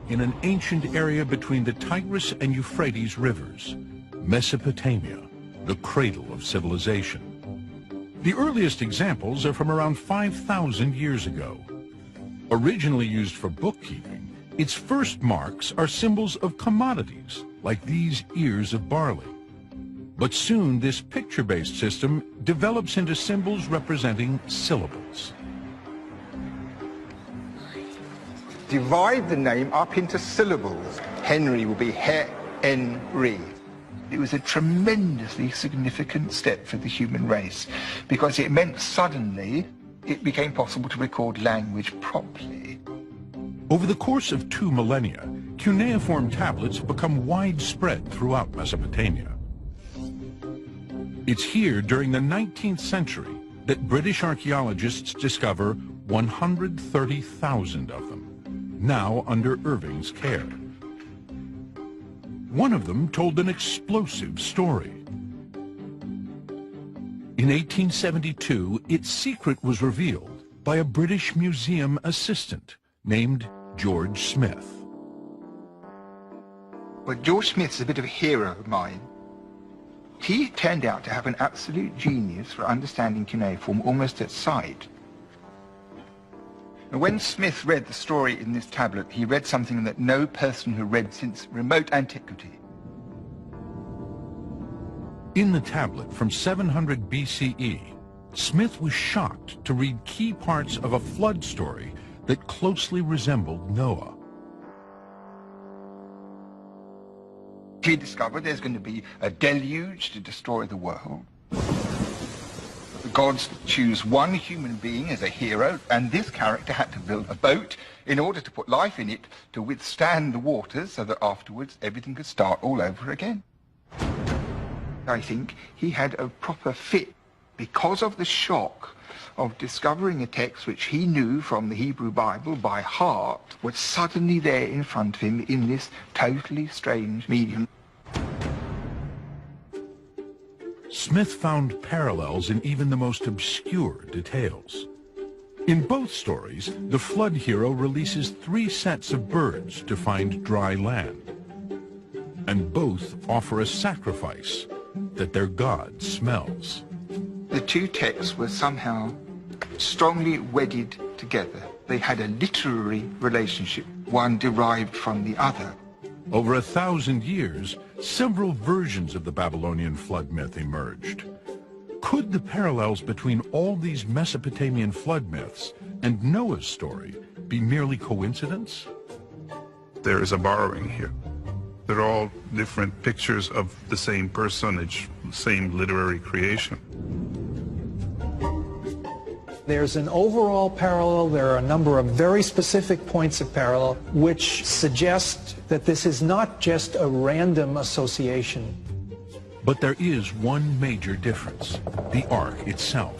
in an ancient area between the Tigris and Euphrates rivers, Mesopotamia, the cradle of civilization. The earliest examples are from around 5,000 years ago. Originally used for bookkeeping, its first marks are symbols of commodities, like these ears of barley. But soon this picture-based system develops into symbols representing syllables. Divide the name up into syllables. Henry will be He-en-ri. It was a tremendously significant step for the human race because it meant suddenly it became possible to record language properly. Over the course of 2 millennia, cuneiform tablets have become widespread throughout Mesopotamia. It's here during the 19th century that British archaeologists discover 130,000 of them, now under Irving's care. One of them told an explosive story. In 1872, its secret was revealed by a British museum assistant named George Smith. Well, George Smith's a bit of a hero of mine. He turned out to have an absolute genius for understanding cuneiform almost at sight. And when Smith read the story in this tablet, he read something that no person had read since remote antiquity. In the tablet from 700 BCE, Smith was shocked to read key parts of a flood story that closely resembled Noah. He discovered there's going to be a deluge to destroy the world. The gods choose one human being as a hero, and this character had to build a boat in order to put life in it to withstand the waters so that afterwards everything could start all over again. I think he had a proper fit because of the shock of discovering a text which he knew from the Hebrew Bible by heart was suddenly there in front of him in this totally strange medium. Smith found parallels in even the most obscure details. In both stories, the flood hero releases 3 sets of birds to find dry land. And both offer a sacrifice that their god smells. The two texts were somehow strongly wedded together. They had a literary relationship, one derived from the other. Over 1,000 years, several versions of the Babylonian flood myth emerged. Could the parallels between all these Mesopotamian flood myths and Noah's story be merely coincidence? There is a borrowing here. They're all different pictures of the same personage, same literary creation. There's an overall parallel. There are a number of very specific points of parallel which suggest that this is not just a random association. But there is one major difference: the ark itself.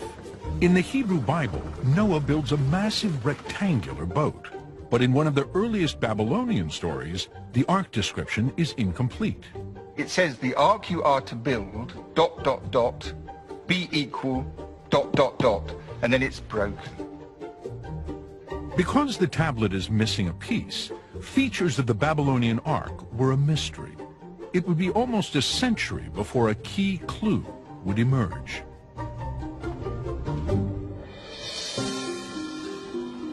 In the Hebrew Bible, Noah builds a massive rectangular boat. But in one of the earliest Babylonian stories, the ark description is incomplete. It says the ark you are to build, ... be equal ... and then it's broken. Because the tablet is missing a piece, features of the Babylonian ark were a mystery. It would be almost a century before a key clue would emerge.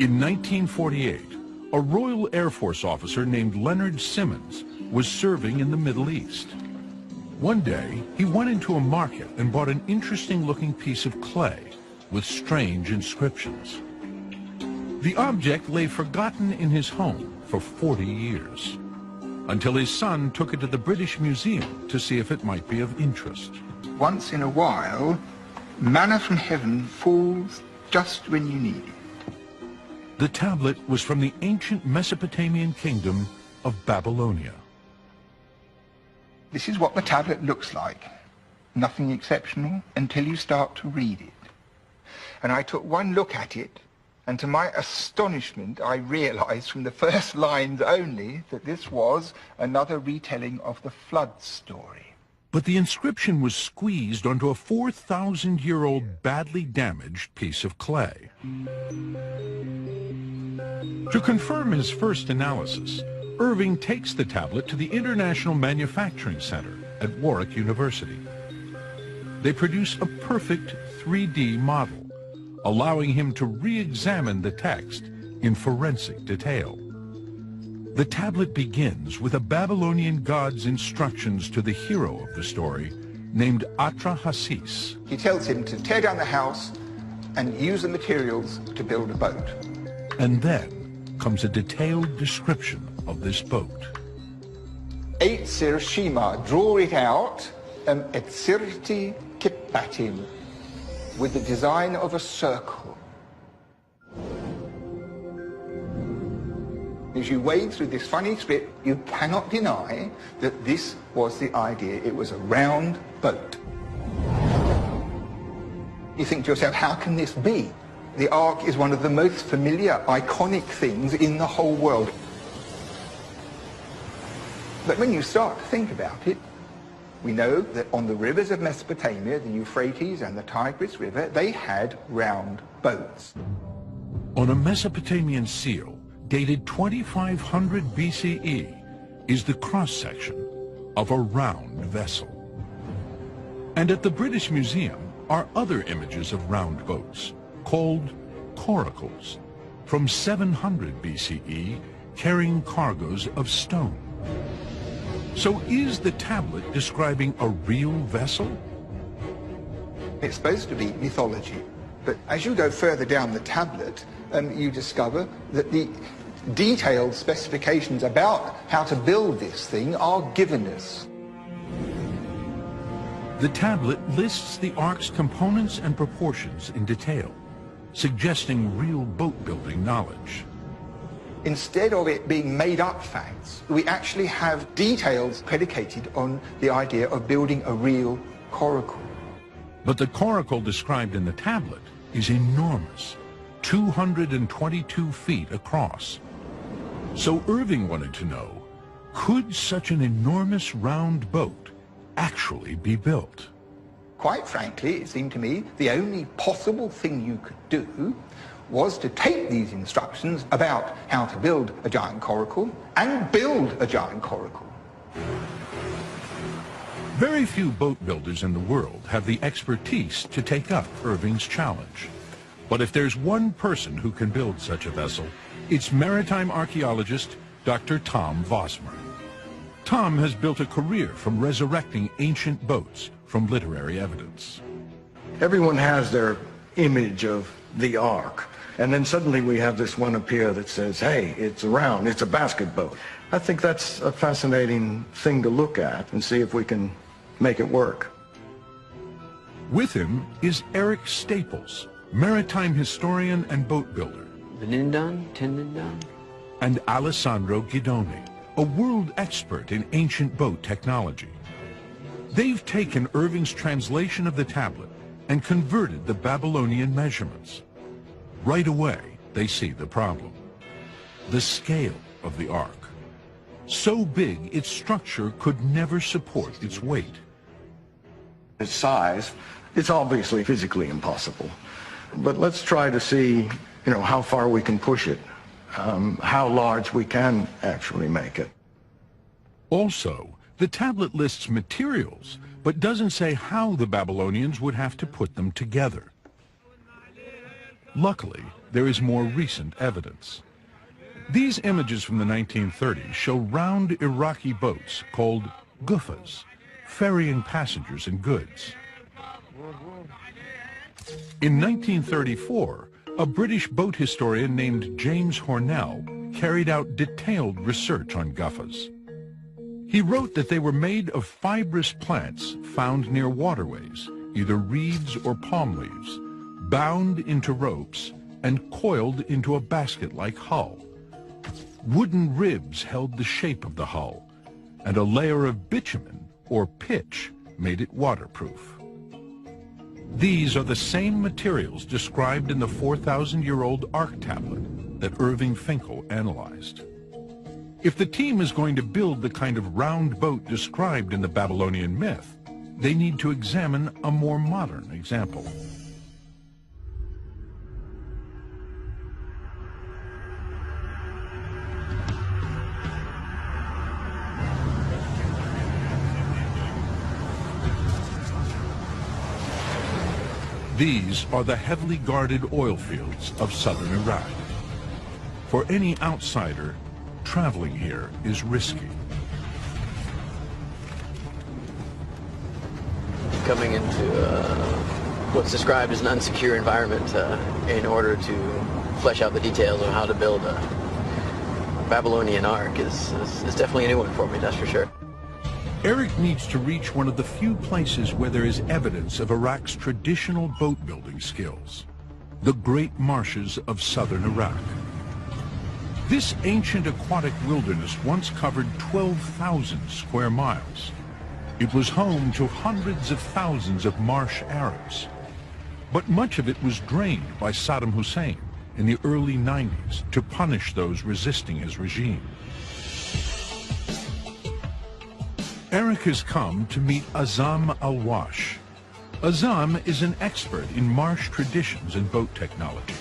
In 1948, a Royal Air Force officer named Leonard Simmons was serving in the Middle East. One day, he went into a market and bought an interesting-looking piece of clay with strange inscriptions. The object lay forgotten in his home for 40 years, until his son took it to the British Museum to see if it might be of interest. Once in a while, manna from heaven falls just when you need it. The tablet was from the ancient Mesopotamian kingdom of Babylonia. This is what the tablet looks like. Nothing exceptional until you start to read it. And I took one look at it, and to my astonishment, I realized from the first lines only that this was another retelling of the flood story. But the inscription was squeezed onto a 4,000-year-old badly damaged piece of clay. To confirm his first analysis, Irving takes the tablet to the International Manufacturing Center at Warwick University. They produce a perfect 3D model, allowing him to re-examine the text in forensic detail. The tablet begins with a Babylonian god's instructions to the hero of the story, named Atra-Hassis. He tells him to tear down the house and use the materials to build a boat. And then comes a detailed description of this boat. Eitzir Shima, draw it out, Etzirti Kippatim, with the design of a circle. As you wade through this funny script, you cannot deny that this was the idea. It was a round boat. You think to yourself, how can this be? The Ark is one of the most familiar, iconic things in the whole world. But when you start to think about it, we know that on the rivers of Mesopotamia, the Euphrates and the Tigris River, they had round boats. On a Mesopotamian seal, dated 2500 BCE, is the cross-section of a round vessel. And at the British Museum are other images of round boats, called coracles, from 700 BCE, carrying cargoes of stone. So is the tablet describing a real vessel? It's supposed to be mythology, but as you go further down the tablet, you discover that the detailed specifications about how to build this thing are given us. The tablet lists the Ark's components and proportions in detail, suggesting real boat-building knowledge. Instead of it being made-up facts, we actually have details predicated on the idea of building a real coracle. But the coracle described in the tablet is enormous, 222 feet across. So Irving wanted to know, could such an enormous round boat actually be built? Quite frankly, it seemed to me the only possible thing you could do was to take these instructions about how to build a giant coracle and build a giant coracle. Very few boat builders in the world have the expertise to take up Irving's challenge. But if there's one person who can build such a vessel, it's maritime archaeologist Dr. Tom Vosmer. Tom has built a career from resurrecting ancient boats from literary evidence. Everyone has their image of the Ark, and then suddenly we have this one appear that says, hey, it's round, it's a basket boat. I think that's a fascinating thing to look at and see if we can make it work. With him is Eric Staples, maritime historian and boat builder. Benindon, Tendindon. And Alessandro Guidoni, a world expert in ancient boat technology. They've taken Irving's translation of the tablet and converted the Babylonian measurements. Right away, they see the problem. The scale of the Ark. So big, its structure could never support its weight. Its size, it's obviously physically impossible. But let's try to see, how far we can push it, how large we can actually make it. Also, the tablet lists materials, but doesn't say how the Babylonians would have to put them together. Luckily, there is more recent evidence. These images from the 1930s show round Iraqi boats called guffas, ferrying passengers and goods. In 1934, a British boat historian named James Hornell carried out detailed research on guffas. He wrote that they were made of fibrous plants found near waterways, either reeds or palm leaves, bound into ropes and coiled into a basket-like hull. Wooden ribs held the shape of the hull, and a layer of bitumen, or pitch, made it waterproof. These are the same materials described in the 4,000-year-old Ark tablet that Irving Finkel analyzed. If the team is going to build the kind of round boat described in the Babylonian myth, they need to examine a more modern example. These are the heavily guarded oil fields of southern Iraq. For any outsider, traveling here is risky. Coming into what's described as an unsecure environment in order to flesh out the details of how to build a Babylonian Ark is definitely a new one for me, that's for sure. Eric needs to reach one of the few places where there is evidence of Iraq's traditional boat-building skills, the Great Marshes of southern Iraq. This ancient aquatic wilderness once covered 12,000 square miles. It was home to hundreds of thousands of marsh Arabs. But much of it was drained by Saddam Hussein in the early 90s to punish those resisting his regime. Eric has come to meet Azam Al-Wash. Azam is an expert in marsh traditions and boat technology,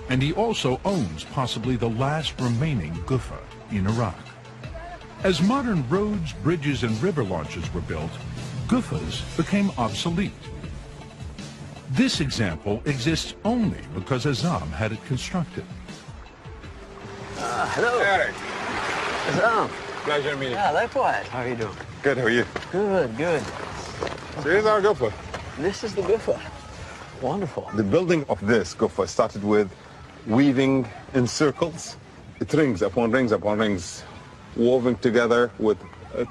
and he also owns possibly the last remaining Gufa in Iraq. As modern roads, bridges, and river launches were built, Gufas became obsolete. This example exists only because Azam had it constructed. Hello. Eric. Azam. Pleasure meeting. Yeah, likewise. How are you doing? Good, how are you? Good, good. So here's our Gufa. This is the Gufa. Wonderful. The building of this Gufa started with weaving in circles. It rings upon rings upon rings, woven together with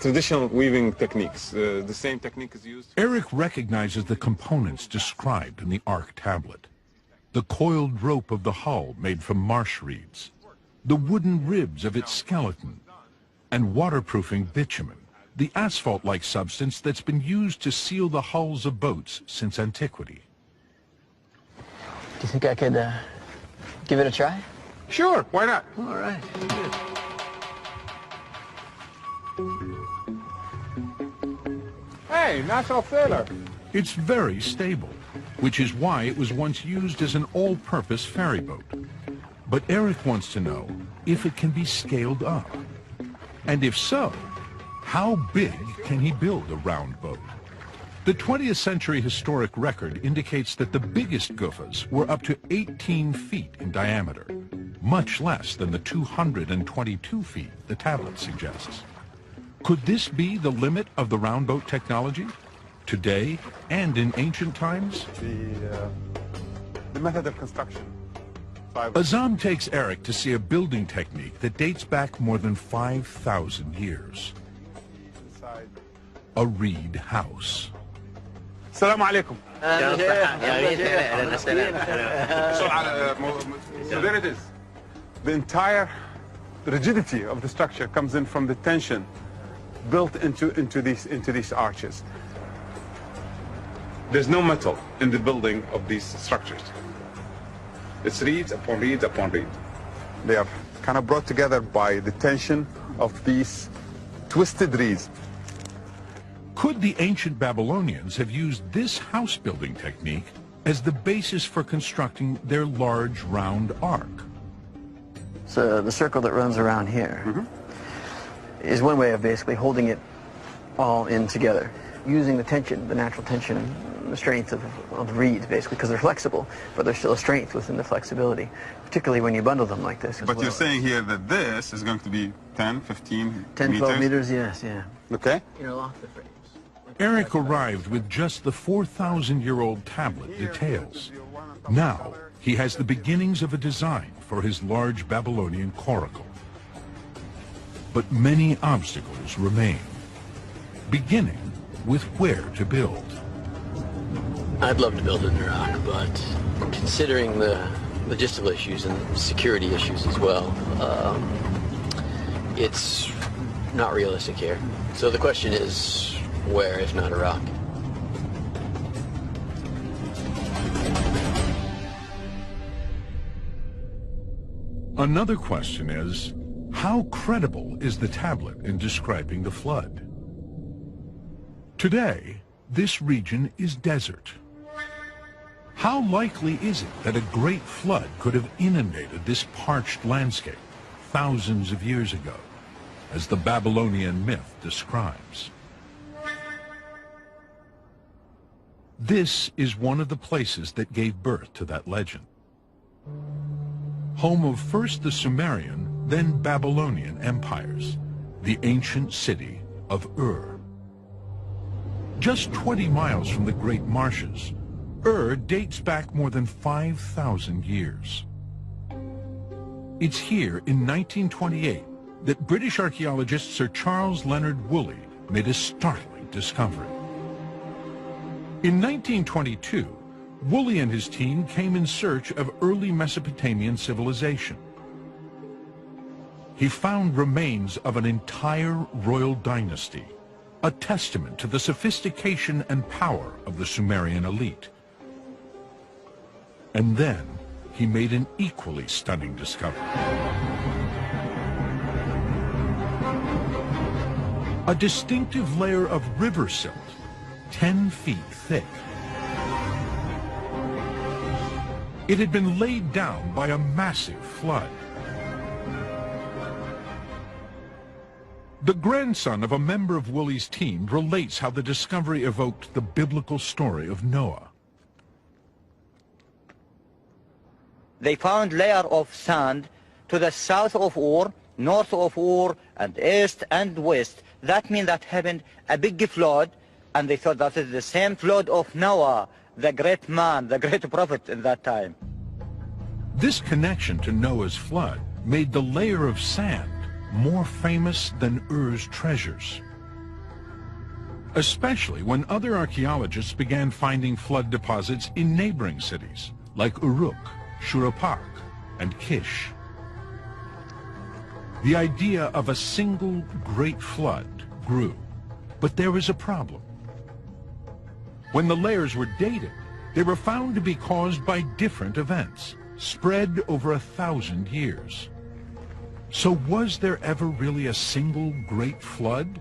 traditional weaving techniques. The same technique is used. Eric recognizes the components described in the Ark tablet. The coiled rope of the hull made from marsh reeds, the wooden ribs of its skeleton, and waterproofing bitumen, the asphalt-like substance that's been used to seal the hulls of boats since antiquity. Do you think I could give it a try? Sure, why not? All right. Good. Hey, natural failure. It's very stable, which is why it was once used as an all-purpose ferry boat. But Eric wants to know if it can be scaled up. And if so, how big can he build a round boat? The 20th century historic record indicates that the biggest Gufas were up to 18 feet in diameter, much less than the 222 feet the tablet suggests. Could this be the limit of the round boat technology, today and in ancient times? The method of construction. Azam takes Eric to see a building technique that dates back more than 5,000 years. A reed house. Assalamu alaikum. So there it is. The entire rigidity of the structure comes in from the tension built into these arches. There's no metal in the building of these structures. It's reeds upon reeds upon reeds. They are kind of brought together by the tension of these twisted reeds. Could the ancient Babylonians have used this house-building technique as the basis for constructing their large round ark? So the circle that runs around here is one way of basically holding it all in together, using the tension, the natural tension, the strength of the reeds, basically, because they're flexible, but there's still a strength within the flexibility, particularly when you bundle them like this. But you're saying here that this is going to be 10, 15 10, meters? 12 meters, yes, yeah. Okay. Interlock the frames. Eric arrived with just the 4,000-year-old tablet details. Now, he has the beginnings of a design for his large Babylonian coracle. But many obstacles remain, beginning with where to build. I'd love to build it in Iraq, but considering the logistical issues and security issues as well, it's not realistic here. So the question is, where if not Iraq? Another question is, how credible is the tablet in describing the flood? Today, this region is desert. How likely is it that a great flood could have inundated this parched landscape thousands of years ago, as the Babylonian myth describes? This is one of the places that gave birth to that legend. Home of first the Sumerian, then Babylonian empires, the ancient city of Ur. Just 20 miles from the Great Marshes, Ur dates back more than 5,000 years. It's here in 1928 that British archaeologist Sir Charles Leonard Woolley made a startling discovery. In 1922, Woolley and his team came in search of early Mesopotamian civilization. He found remains of an entire royal dynasty, a testament to the sophistication and power of the Sumerian elite. And then he made an equally stunning discovery. A distinctive layer of river silt, 10 feet thick. It had been laid down by a massive flood. The grandson of a member of Woolley's team relates how the discovery evoked the biblical story of Noah. They found layer of sand to the south of Ur, north of Ur, and east and west. That means that happened a big flood, and they thought that is the same flood of Noah, the great man, the great prophet in that time. This connection to Noah's flood made the layer of sand more famous than Ur's treasures. Especially when other archaeologists began finding flood deposits in neighboring cities like Uruk, Shurapak, and Kish. The idea of a single great flood grew, but there was a problem. When the layers were dated, they were found to be caused by different events, spread over 1,000 years. So was there ever really a single great flood?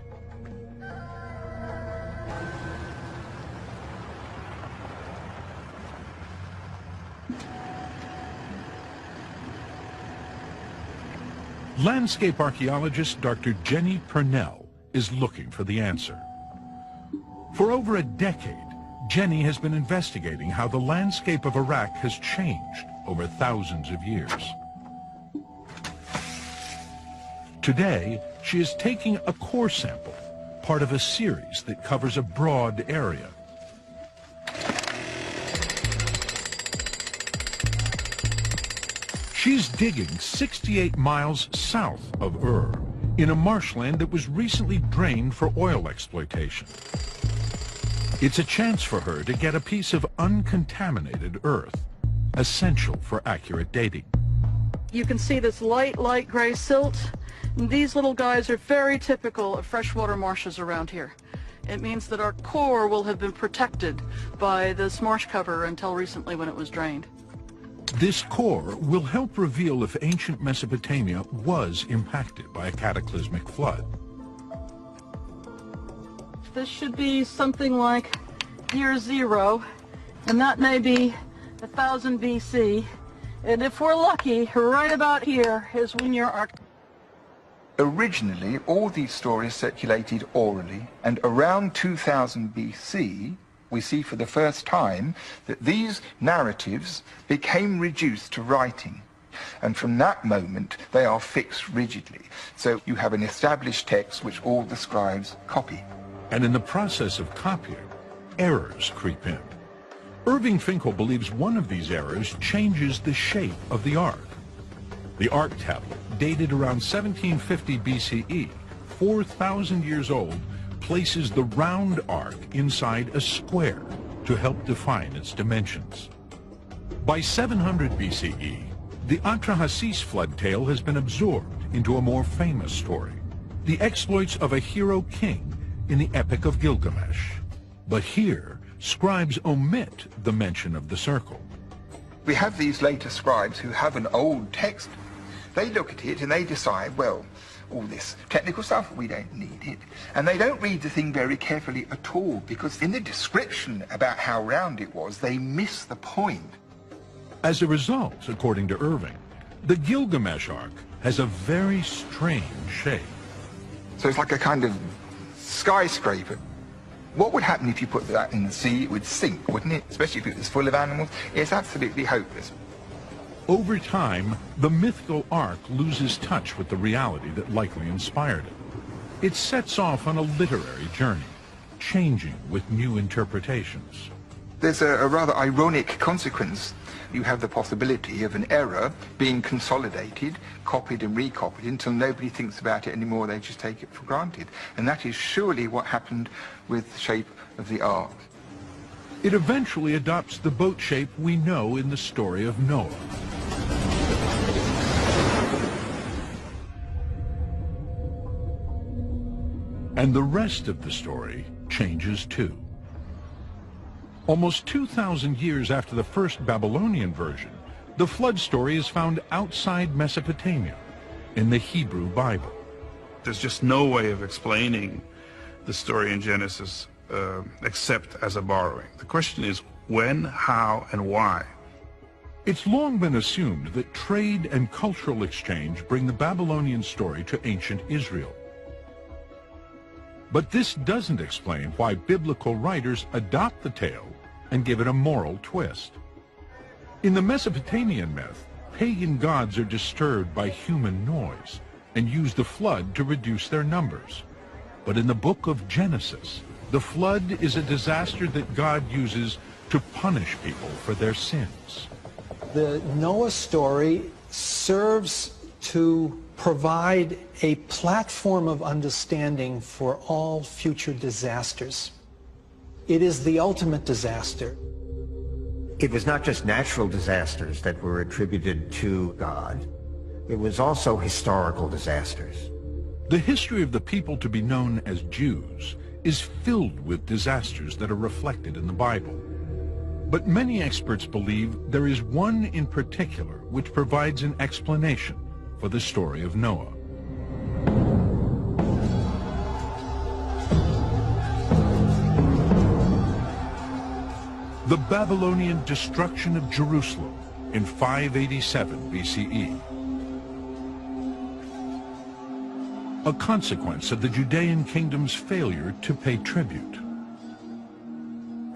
Landscape archaeologist Dr. Jenny Purnell is looking for the answer. For over a decade, Jenny has been investigating how the landscape of Iraq has changed over thousands of years. Today, she is taking a core sample, part of a series that covers a broad area. She's digging 68 miles south of Ur, in a marshland that was recently drained for oil exploitation. It's a chance for her to get a piece of uncontaminated earth, essential for accurate dating. You can see this light gray silt. These little guys are very typical of freshwater marshes around here. It means that our core will have been protected by this marsh cover until recently when it was drained. This core will help reveal if ancient Mesopotamia was impacted by a cataclysmic flood. This should be something like year 0, and that may be 1000 BC. And if we're lucky, right about here is when your arc. Originally, all these stories circulated orally, and around 2000 BC, we see for the first time that these narratives became reduced to writing. And from that moment, they are fixed rigidly. So you have an established text which all the scribes copy. And in the process of copying, errors creep in. Irving Finkel believes one of these errors changes the shape of the ark. The Ark tablet, dated around 1750 BCE, 4,000 years old, places the round ark inside a square to help define its dimensions. By 700 BCE, the Atrahasis flood tale has been absorbed into a more famous story, the exploits of a hero king in the Epic of Gilgamesh. But here, scribes omit the mention of the circle. We have these later scribes who have an old text. They look at it and they decide, well, all this technical stuff, we don't need it. And they don't read the thing very carefully at all, because in the description about how round it was, they miss the point. As a result, according to Irving, the Gilgamesh Ark has a very strange shape. So it's like a kind of skyscraper. What would happen if you put that in the sea? It would sink, wouldn't it? Especially if it was full of animals. It's absolutely hopeless. Over time, the mythical ark loses touch with the reality that likely inspired it. It sets off on a literary journey, changing with new interpretations. There's a rather ironic consequence. You have the possibility of an error being consolidated, copied and recopied until nobody thinks about it anymore, they just take it for granted. And that is surely what happened with the shape of the ark. It eventually adopts the boat shape we know in the story of Noah. And the rest of the story changes too. Almost 2,000 years after the first Babylonian version, the flood story is found outside Mesopotamia, in the Hebrew Bible. There's just no way of explaining the story in Genesis except as a borrowing. The question is when, how, and why. It's long been assumed that trade and cultural exchange bring the Babylonian story to ancient Israel. But this doesn't explain why biblical writers adopt the tale and give it a moral twist. In the Mesopotamian myth, pagan gods are disturbed by human noise and use the flood to reduce their numbers. But in the book of Genesis, the flood is a disaster that God uses to punish people for their sins. The Noah story serves to provide a platform of understanding for all future disasters. It is the ultimate disaster. It was not just natural disasters that were attributed to God. It was also historical disasters. The history of the people to be known as Jews is filled with disasters that are reflected in the Bible. But many experts believe there is one in particular which provides an explanation for the story of Noah. The Babylonian destruction of Jerusalem in 587 BCE. A consequence of the Judean kingdom's failure to pay tribute.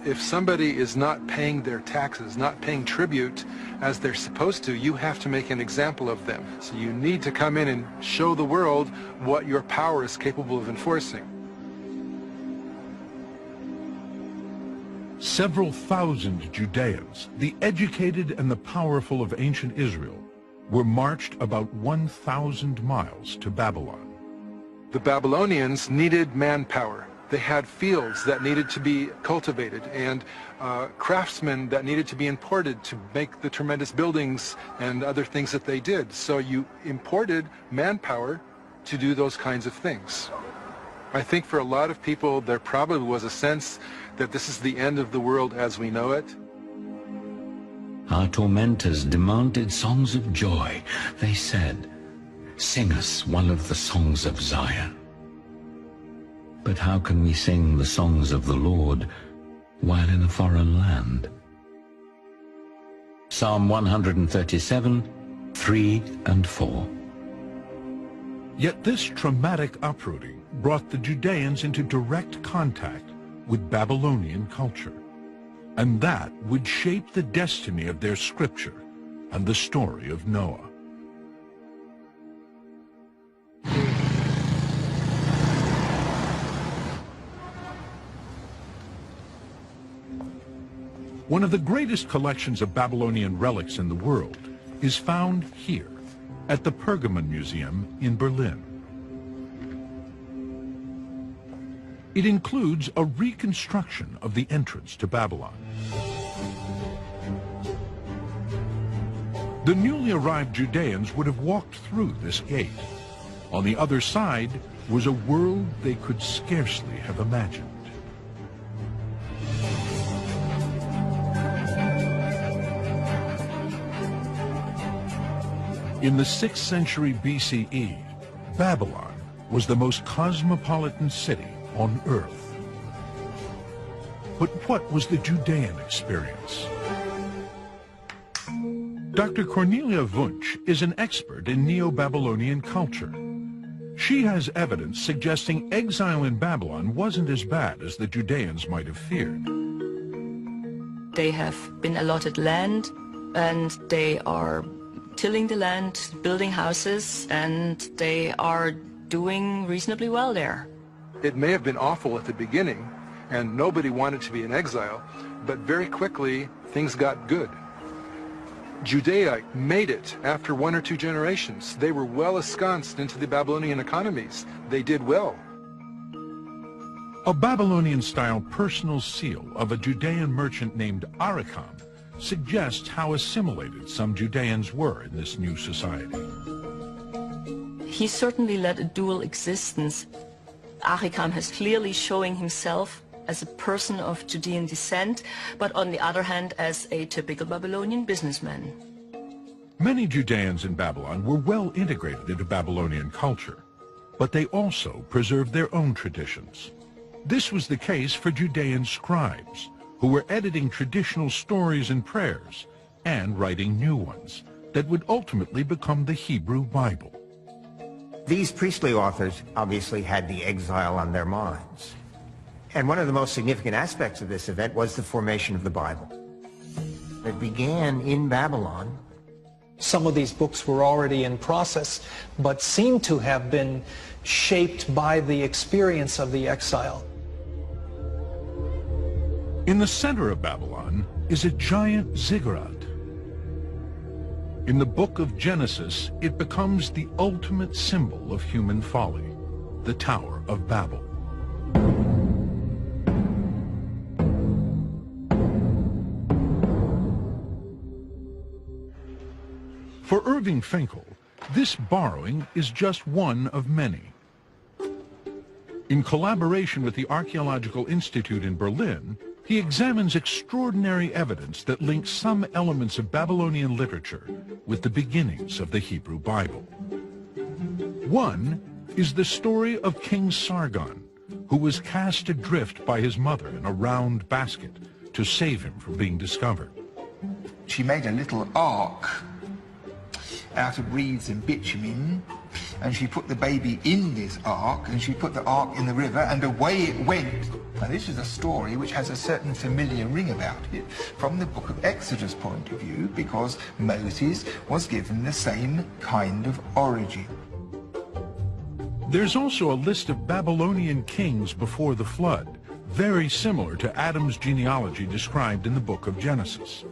If somebody is not paying their taxes, not paying tribute as they're supposed to, you have to make an example of them. So you need to come in and show the world what your power is capable of enforcing. Several thousand Judeans, the educated and the powerful of ancient Israel, were marched about 1,000 miles to Babylon. The Babylonians needed manpower. They had fields that needed to be cultivated and craftsmen that needed to be imported to make the tremendous buildings and other things that they did. So you imported manpower to do those kinds of things. I think for a lot of people there probably was a sense that this is the end of the world as we know it. Our tormentors demanded songs of joy. They said, "Sing us one of the songs of Zion." But how can we sing the songs of the Lord while in a foreign land? Psalm 137, 3 and 4. Yet this traumatic uprooting brought the Judeans into direct contact with Babylonian culture, and that would shape the destiny of their scripture and the story of Noah. One of the greatest collections of Babylonian relics in the world is found here at the Pergamon Museum in Berlin. It includes a reconstruction of the entrance to Babylon. The newly arrived Judeans would have walked through this gate. On the other side was a world they could scarcely have imagined. In the 6th century BCE, Babylon was the most cosmopolitan city on earth. But what was the Judean experience? Dr. Cornelia Wunsch is an expert in Neo-Babylonian culture. She has evidence suggesting exile in Babylon wasn't as bad as the Judeans might have feared. They have been allotted land, and they are tilling the land, building houses, and they are doing reasonably well there. It may have been awful at the beginning, and nobody wanted to be in exile, but very quickly things got good. Judea made it after 1 or 2 generations. They were well ensconced into the Babylonian economies. They did well. A Babylonian-style personal seal of a Judean merchant named Aracham suggests how assimilated some Judeans were in this new society. He certainly led a dual existence. Aracham has clearly showing himself as a person of Judean descent, but on the other hand as a typical Babylonian businessman. Many Judeans in Babylon were well integrated into Babylonian culture, but they also preserved their own traditions. This was the case for Judean scribes, who were editing traditional stories and prayers and writing new ones that would ultimately become the Hebrew Bible. These priestly authors obviously had the exile on their minds. And one of the most significant aspects of this event was the formation of the Bible. It began in Babylon. Some of these books were already in process, but seem to have been shaped by the experience of the exile. In the center of Babylon is a giant ziggurat. In the book of Genesis, it becomes the ultimate symbol of human folly, the Tower of Babel. For Irving Finkel, this borrowing is just one of many. In collaboration with the Archaeological Institute in Berlin, he examines extraordinary evidence that links some elements of Babylonian literature with the beginnings of the Hebrew Bible. One is the story of King Sargon, who was cast adrift by his mother in a round basket to save him from being discovered. She made a little ark out of reeds and bitumen, and she put the baby in this ark, and she put the ark in the river, and away it went. Now this is a story which has a certain familiar ring about it from the book of Exodus point of view, because Moses was given the same kind of origin. There's also a list of Babylonian kings before the flood, very similar to Adam's genealogy described in the book of Genesis.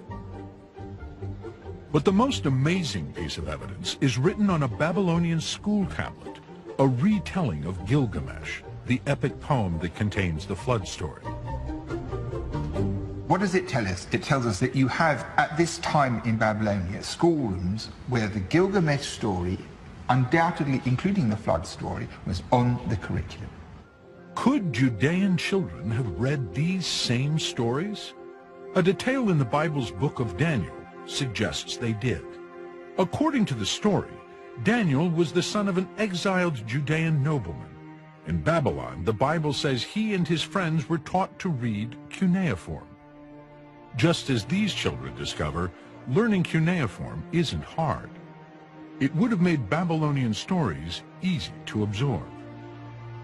But the most amazing piece of evidence is written on a Babylonian school tablet, a retelling of Gilgamesh, the epic poem that contains the flood story. What does it tell us? It tells us that you have, at this time in Babylonia, schoolrooms where the Gilgamesh story, undoubtedly including the flood story, was on the curriculum. Could Judean children have read these same stories? A detail in the Bible's book of Daniel suggests they did. According to the story, Daniel was the son of an exiled Judean nobleman. In Babylon, the Bible says he and his friends were taught to read cuneiform. Just as these children discover, learning cuneiform isn't hard. It would have made Babylonian stories easy to absorb.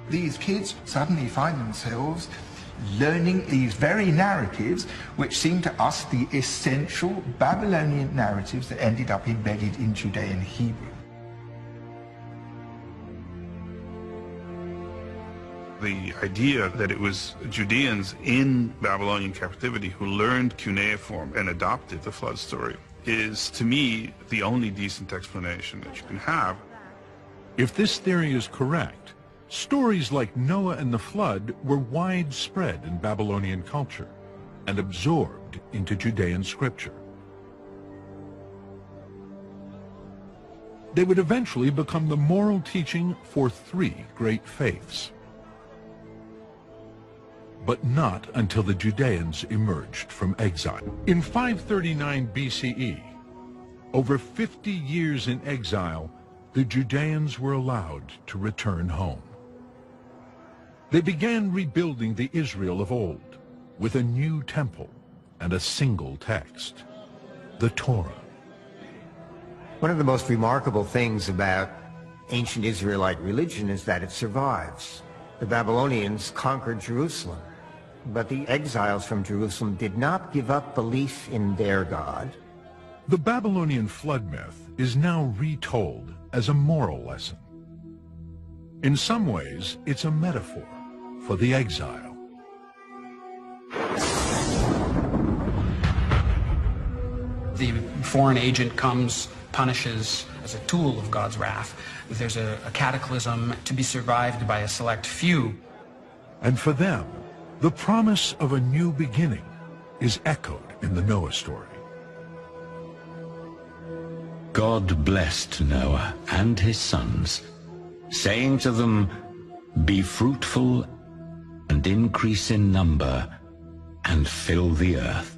These kids suddenly find themselves learning these very narratives which seem to us the essential Babylonian narratives that ended up embedded in Judean Hebrew. The idea that it was Judeans in Babylonian captivity who learned cuneiform and adopted the flood story is, to me, the only decent explanation that you can have. If this theory is correct, stories like Noah and the flood were widespread in Babylonian culture and absorbed into Judean scripture. They would eventually become the moral teaching for 3 great faiths. But not until the Judeans emerged from exile. In 539 BCE, over 50 years in exile, the Judeans were allowed to return home. They began rebuilding the Israel of old with a new temple and a single text, the Torah. One of the most remarkable things about ancient Israelite religion is that it survives. The Babylonians conquered Jerusalem, but the exiles from Jerusalem did not give up belief in their God. The Babylonian flood myth is now retold as a moral lesson. In some ways, it's a metaphor for the exile. The foreign agent comes, punishes as a tool of God's wrath. There's a cataclysm to be survived by a select few. And for them, the promise of a new beginning is echoed in the Noah story. God blessed Noah and his sons, saying to them, "Be fruitful and increase in number and fill the earth.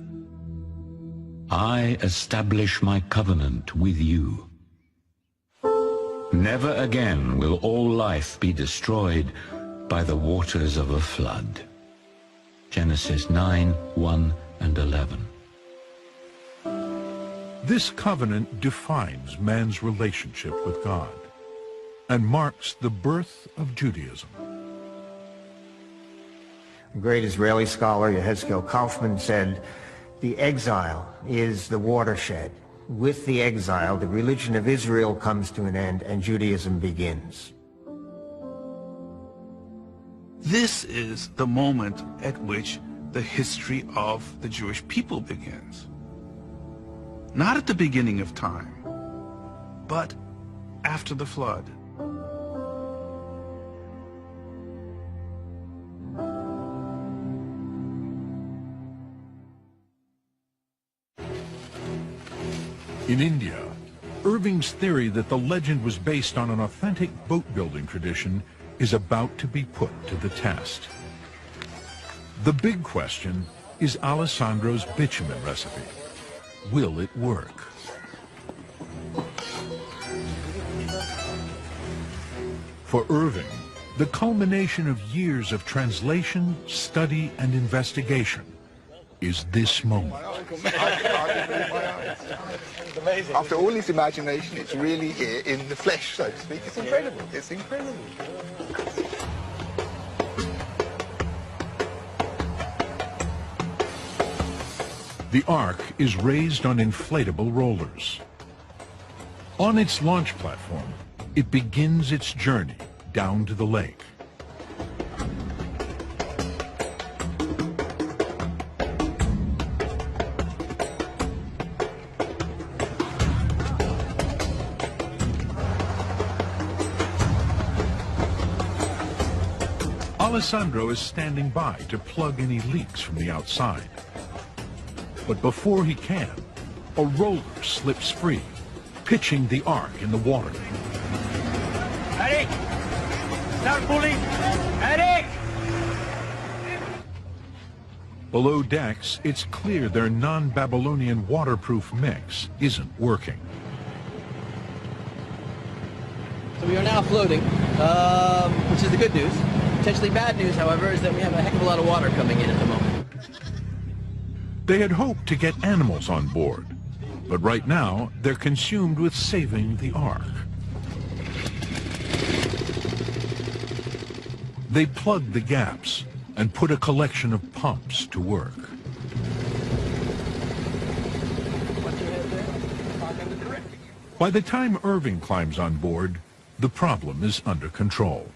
I establish my covenant with you. Never again will all life be destroyed by the waters of a flood." Genesis 9:1 and 11. This covenant defines man's relationship with God and marks the birth of Judaism. A great Israeli scholar, Yehezkel Kaufman, said, "The exile is the watershed. With the exile, the religion of Israel comes to an end and Judaism begins." This is the moment at which the history of the Jewish people begins. Not at the beginning of time, but after the flood. In India, Irving's theory that the legend was based on an authentic boat-building tradition is about to be put to the test. The big question is Alessandro's bitumen recipe. Will it work? For Irving, the culmination of years of translation, study, and investigation is this moment. After all his imagination, it's really here in the flesh, so to speak. It's incredible. It's incredible. The Ark is raised on inflatable rollers. On its launch platform, it begins its journey down to the lake. Alessandro is standing by to plug any leaks from the outside. But before he can, a roller slips free, pitching the Ark in the water. Eric! Start pulling! Eric! Below decks, it's clear their non-Babylonian waterproof mix isn't working. So we are now floating, which is the good news. Potentially bad news, however, is that we have a heck of a lot of water coming in at the moment. They had hoped to get animals on board, but right now they're consumed with saving the Ark. They plugged the gaps and put a collection of pumps to work. By the time Irving climbs on board, the problem is under control.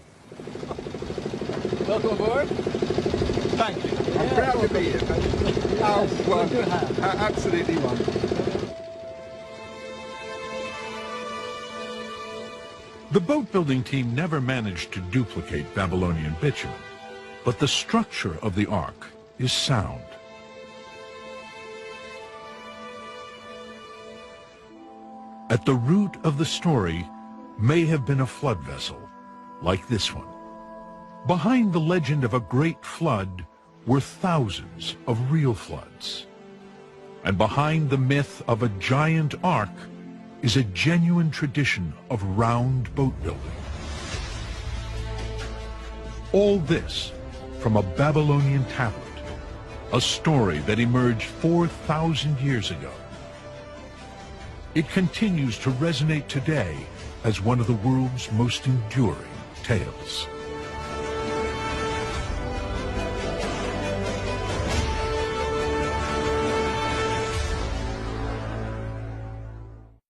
Welcome aboard. Thank you. I'm proud to be here. Absolutely wonderful. The boat-building team never managed to duplicate Babylonian bitumen, but the structure of the Ark is sound. At the root of the story may have been a flood vessel, like this one. Behind the legend of a great flood were thousands of real floods. And behind the myth of a giant ark is a genuine tradition of round boat building. All this from a Babylonian tablet, a story that emerged 4,000 years ago. it continues to resonate today as one of the world's most enduring tales.